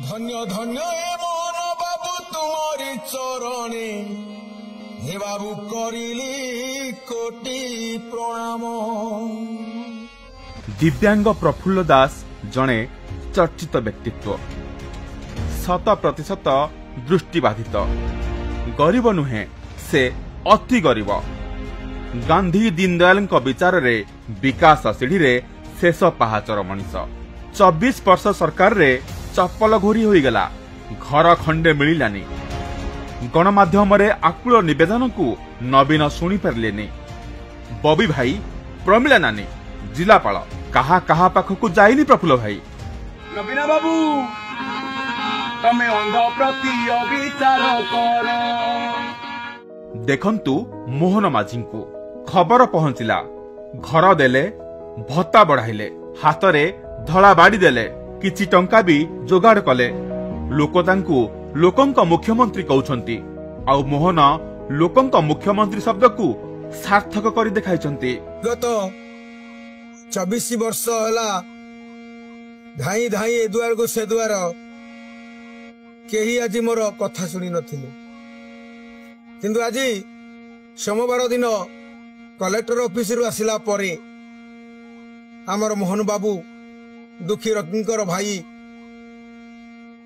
धन्य धन्य हे मोहन बाबू तुम्हारी चरणे हे बाबू करिली कोटि प्रणाम। दिव्यांग प्रफुल्ल दास जणे चर्चित व्यक्तित्व 100% दृष्टिबाधित गरीब नुहे से अति गरीब। गांधी दीनदयाल विचार रे विकास सीढ़ी रे शेष पहाचर मनीष 24 वर्ष सरकार रे चप्पल घोरी होईगला घर खंडे मिलानी। गणमाध्यम रे आकुल निवेदन को नवीन शुणी पारे। बबी भाई प्रमिला नानी जिलापाल कहा कहा पाखक जाइनी प्रफुल्ल भाई। नवीन बाबू तमे अंध प्रति अविचार कर। देखंतु मोहन माझी को खबर पहुंचला घर देले भत्ता बढ़ाइले हाथ रे धड़ा बाड़ी देले किछि टंका भी जोगाड़ कले। लोक तांकु लोकंक मुख्यमंत्री कहउछंती आ मोहन लोकंक मुख्यमंत्री शब्द को सार्थक करी देखाइछंती। गत 24 वर्ष होला धाई धाई ए दुआर को से दुआर केही आज मोर कथा सुनी नथिले, किंतु आज सोमवार दिन कलेक्टर ऑफिस रु आसिला परे आमर मोहन बाबू दुखी रकींकर भाई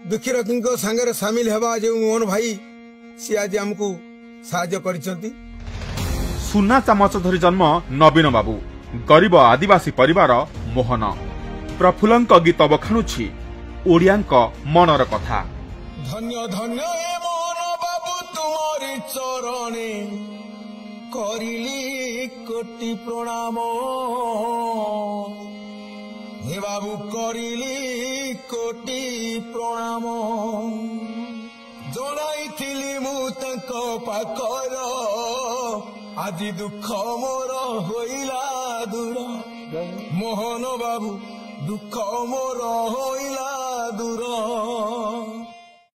दुखी रकीं सांगे सामिल हेबा जो मोहन भाई सी आज हमको साहाय्य करिसंती। सुना चामच धरी जन्म नवीन बाबू गरीब आदिवासी परिवार मोहन प्रफुल्लंक गीत बखाणुछि ओडियांक मनर कथा। धन्य धन्य हे मोहन बाबू तुम्हारी चरणे करिली कोटि प्रणाम हे बाबू करिली कोटि प्रणाम। जनाइथिली मु तंक पाखर आज दुख मोर होइला दूर। मोहन बाबू दुख मोर होइला दूर।